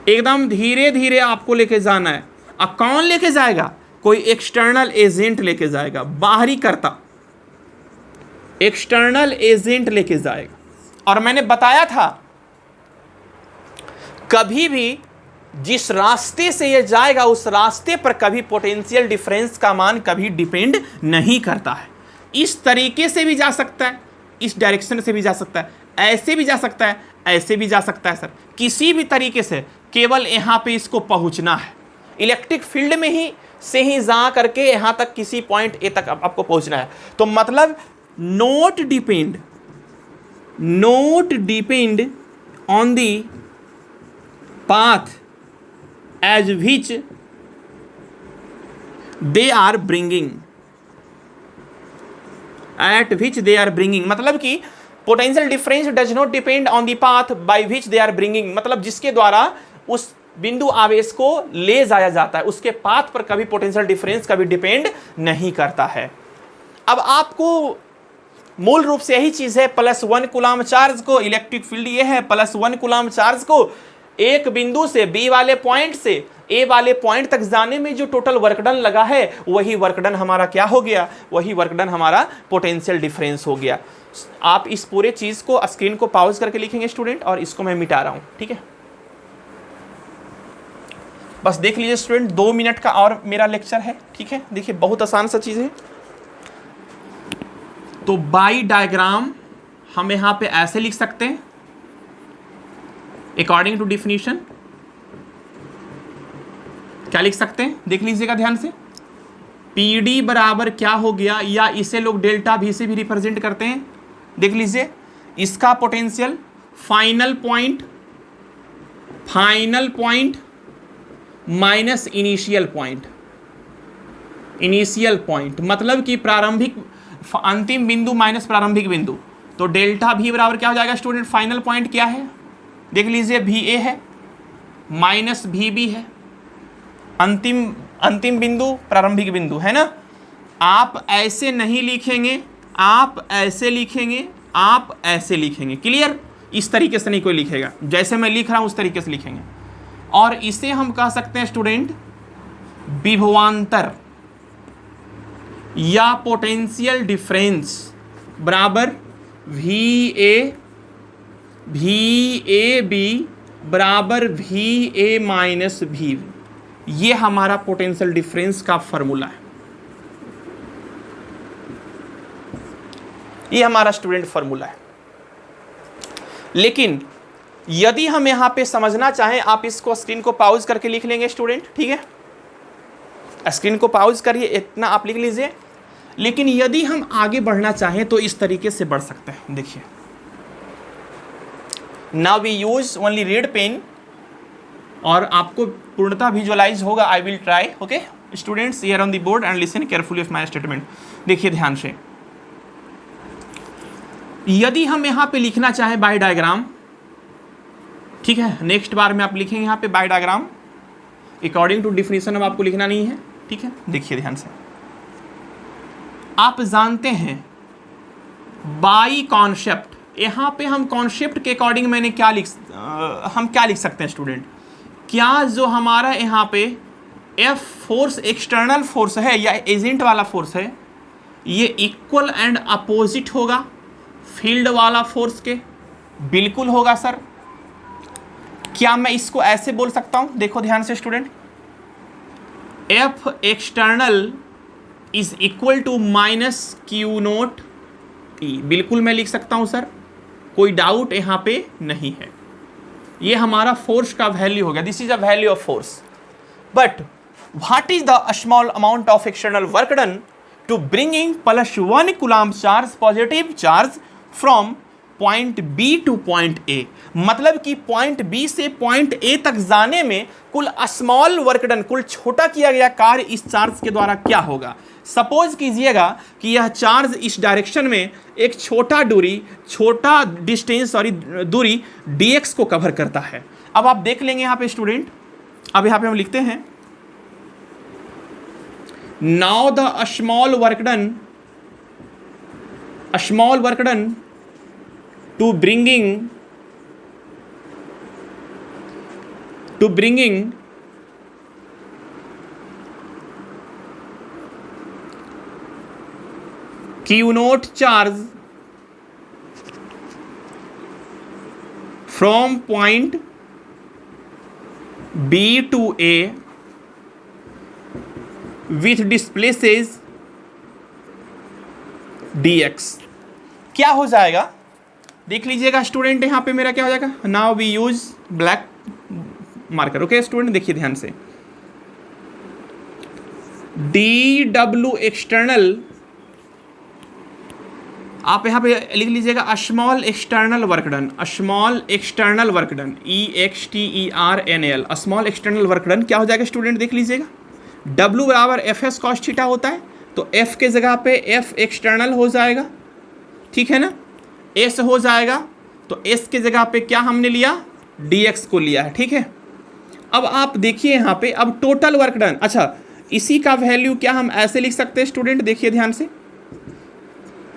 एकदम धीरे धीरे आपको लेके जाना है। अब कौन लेके जाएगा? कोई एक्सटर्नल एजेंट लेके जाएगा, बाहरी कर्ता एक्सटर्नल एजेंट लेके जाएगा। और मैंने बताया था कभी भी जिस रास्ते से ये जाएगा उस रास्ते पर कभी पोटेंशियल डिफरेंस का मान कभी डिपेंड नहीं करता है। इस तरीके से भी जा सकता है, इस डायरेक्शन से भी जा सकता है, ऐसे भी जा सकता है, ऐसे भी जा सकता है सर, किसी भी तरीके से, केवल यहां पे इसको पहुंचना है। इलेक्ट्रिक फील्ड में ही से ही जा करके यहां तक किसी पॉइंट ए तक आपको पहुंचना है। तो मतलब not depend on the path as which they are bringing, at which they are bringing, मतलब कि potential difference does not depend on the path by which they are bringing, मतलब जिसके द्वारा उस बिंदु आवेश को ले जाया जाता है उसके पाथ पर कभी पोटेंशियल डिफरेंस कभी डिपेंड नहीं करता है। अब आपको मूल रूप से यही चीज है, +1 कूलम्ब चार्ज को, इलेक्ट्रिक फील्ड ये है, +1 कूलम्ब चार्ज को एक बिंदु से बी वाले पॉइंट से ए वाले पॉइंट तक जाने में जो टोटल वर्कडन लगा है वही वर्कडन हमारा क्या हो गया? वही वर्कडन हमारा पोटेंशियल डिफरेंस हो गया। आप इस पूरे चीज को स्क्रीन को पॉज करके लिखेंगे स्टूडेंट, और इसको मैं मिटा रहा हूं, ठीक है? बस देख लीजिए स्टूडेंट, 2 मिनट का और मेरा लेक्चर है, ठीक है? देखिए बहुत आसान सा चीज है। तो बाई डायग्राम हम यहां पे ऐसे लिख सकते हैं, अकॉर्डिंग टू डिफिनीशन क्या लिख सकते हैं, देख लीजिएगा ध्यान से। PD बराबर क्या हो गया, या इसे लोग डेल्टा V से भी रिप्रेजेंट करते हैं। देख लीजिए, इसका potential final point minus initial point, मतलब कि प्रारंभिक अंतिम बिंदु माइनस प्रारंभिक बिंदु। तो डेल्टा V बराबर क्या हो जाएगा स्टूडेंट, फाइनल पॉइंट क्या है, देख लीजिए VA है माइनस VB है, अंतिम बिंदु प्रारंभिक बिंदु है ना। आप ऐसे नहीं लिखेंगे, आप ऐसे लिखेंगे, आप ऐसे लिखेंगे, क्लियर। इस तरीके से नहीं कोई लिखेगा, जैसे मैं लिख रहा हूं उस तरीके से लिखेंगे। और इसे हम कह सकते हैं स्टूडेंट विभवांतर या पोटेंशियल डिफरेंस बराबर VAB बराबर VA माइनस VB। ये हमारा पोटेंशियल डिफरेंस का फॉर्मूला है, ये हमारा स्टूडेंट फॉर्मूला है। लेकिन यदि हम यहां पे समझना चाहें, आप इसको स्क्रीन को पॉज करके लिख लेंगे स्टूडेंट, ठीक है, स्क्रीन को पॉज करिए, इतना आप लिख लीजिए। लेकिन यदि हम आगे बढ़ना चाहें तो इस तरीके से बढ़ सकते हैं। देखिए, now we use only red pen, और आपको पूर्णतः विजुअलाइज होगा। I will try, okay students, here on the board and listen carefully of my statement. देखिए ध्यान से, यदि हम यहां पे लिखना चाहें बाय डायग्राम, ठीक है, नेक्स्ट बार में आप लिखेंगे यहां पे by diagram, according to definition अब आपको लिखना नहीं है, ठीक है। देखिए ध्यान से, आप जानते हैं बाई कॉन्सेप्ट, यहां पे हम कॉन्सेप्ट के अकॉर्डिंग मैंने हम क्या लिख सकते हैं स्टूडेंट, क्या जो हमारा यहाँ पे F फोर्स एक्सटर्नल फोर्स है या एजेंट वाला फोर्स है, ये इक्वल एंड अपोजिट होगा फील्ड वाला फोर्स के, बिल्कुल होगा सर। क्या मैं इसको ऐसे बोल सकता हूं, देखो ध्यान से student, F external is equal to minus Q नोट E, बिल्कुल मैं लिख सकता हूं सर, कोई डाउट यहां पे नहीं है। ये हमारा फोर्स का वैल्यू हो गया, this is a value of force. But what is the small amount of external work done to bringing +1 coulomb charge, positive charge from point B to point A, मतलब कि पॉइंट B से point A तक जाने में कुल small work done, कुल छोटा किया गया कार्य इस चार्ज के द्वारा क्या होगा। सपोज कीजिएगा कि यह चार्ज इस डायरेक्शन में एक छोटा दूरी dx को कवर करता है। अब आप देख लेंगे यहाँ पे स्टूडेंट, अब यहाँ पे हम लिखते हैं now the small work done to bringing Q naught charge from point B to A with displaces dx, क्या हो जाएगा देख लीजिएगा स्टूडेंट, यहां पे मेरा क्या हो जाएगा, now we use black marker, okay student. देखिए ध्यान से, dw एक्सटर्नल, आप यहां पे लिख लीजिएगा small external work done, EXTERNL, small external work done क्या हो जाएगा स्टूडेंट, देख लीजिएगा, W बराबर FS cos थीटा होता है, तो F के जगह पे F एक्सटर्नल हो जाएगा, ठीक है ना, S हो जाएगा, तो S के जगह पे क्या हमने लिया, dx को लिया है, ठीक है। अब आप देखिए यहाँ पे, अब टोटल वर्क डन, अच्छा इसी का वैल्यू क्या हम ऐसे लिख सकते हैं स्टूडेंट, देखिए ध्यान से,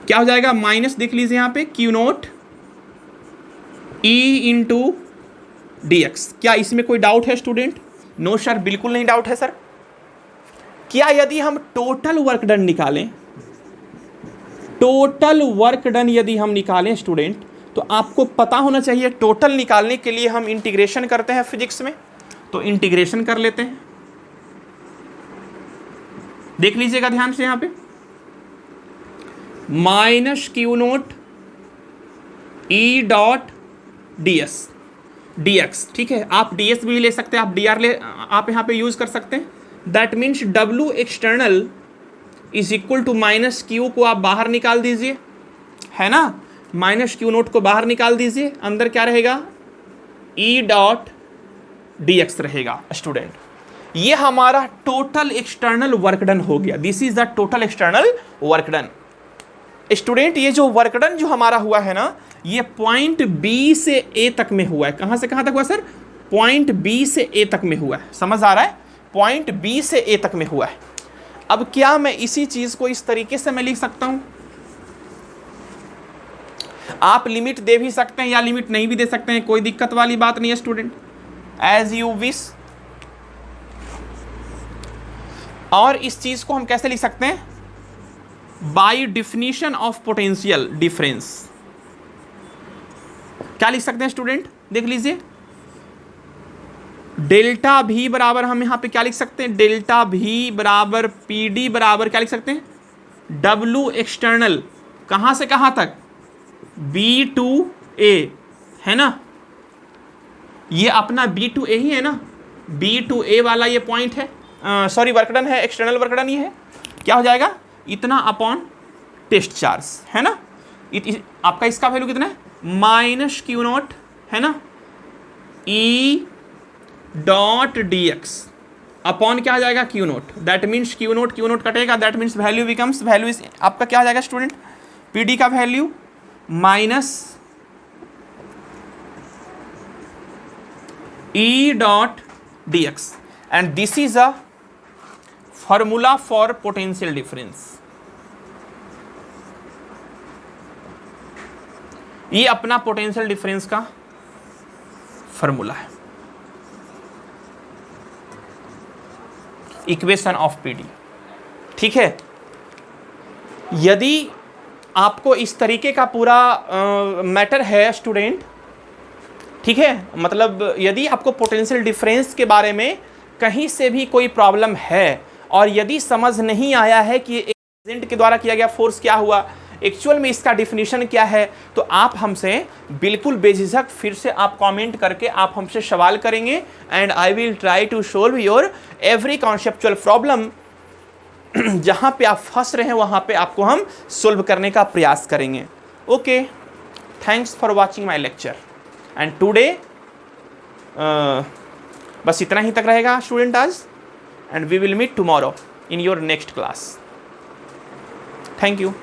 क्या हो जाएगा, माइनस देख लीजिए यहाँ पे Q नोट E इंटू dx। क्या इसमें कोई डाउट है स्टूडेंट? नो सर, बिल्कुल नहीं डाउट है सर। क्या यदि हम टोटल वर्क डन निकालें, टोटल वर्क डन यदि हम निकालें स्टूडेंट, तो आपको पता होना चाहिए टोटल निकालने के लिए हम इंटीग्रेशन करते हैं फिजिक्स में, तो इंटीग्रेशन कर लेते हैं। देख लीजिएगा ध्यान से, यहां पे माइनस Q नोट E डॉट ds, dx, ठीक है, आप ds भी ले सकते हैं, आप dr ले, आप यहाँ पे यूज कर सकते हैं। That means w external is equal to minus Q को आप बाहर निकाल दीजिए, है ना, माइनस क्यू नोट को बाहर निकाल दीजिए, अंदर क्या रहेगा, ई डॉट dx रहेगा स्टूडेंट। ये हमारा टोटल एक्सटर्नल वर्क डन हो गया। This is the total external work done. Student ये जो वर्क डन जो हमारा हुआ है ना, ये पॉइंट बी से ए तक में हुआ है। कहां से कहां तक हुआ सर? पॉइंट बी से ए तक में हुआ है। समझ आ रहा है? पॉइंट बी से ए तक में हुआ है। अब क्या मैं इसी चीज को इस तरीके से मैं लिख सकता हूं? आप लिमिट दे भी सकते हैं या लिमिट नहीं भी दे सकते हैं, कोई दिक्कत वाली बात नहीं है स्टूडेंट, एज यू विश। और इस चीज को हम कैसे लिख सकते हैं? By definition of potential difference. क्या लिख सकते हैं स्टूडेंट? देख लीजिए, डेल्टा भी बराबर, हम यहां पे क्या लिख सकते हैं? डेल्टा भी बराबर पी डी बराबर क्या लिख सकते हैं? डब्ल्यू एक्सटर्नल, कहां से कहां तक? बी टू ए, है ना, ये अपना बी टू ए ही है ना, बी टू ए वाला ये पॉइंट है, सॉरी वर्कडन है, एक्सटर्नल वर्कडन ये है। क्या हो जाएगा? इतना अपॉन टेस्ट चार्ज, है ना, आपका इसका वैल्यू कितना है? माइनस क्यू नॉट, है ना, E dot D X upon क्या आ जाएगा? Q naught. That means Q naught कटेगा, that means value becomes, value is आपका क्या आ जाएगा स्टूडेंट? पी डी का value minus E dot D X, and this is a formula for potential difference. ये अपना पोटेंशियल डिफरेंस का formula है, इक्वेशन ऑफ पीडी। ठीक है, यदि आपको इस तरीके का पूरा मैटर है स्टूडेंट, ठीक है, मतलब यदि आपको पोटेंशियल डिफरेंस के बारे में कहीं से भी कोई प्रॉब्लम है और यदि समझ नहीं आया है कि एजेंट के द्वारा किया गया फोर्स क्या हुआ, एक्चुअल में इसका डिफिनीशन क्या है, तो आप हमसे बिल्कुल बेझिझक फिर से आप कमेंट करके आप हमसे सवाल करेंगे, and I will try to solve your every conceptual problem. जहाँ पे आप फंस रहे हैं वहाँ पे आपको हम सोल्व करने का प्रयास करेंगे। Okay, thanks for watching my lecture and today बस इतना ही तक रहेगा स्टूडेंट आज, and we will meet tomorrow in your next class. Thank you.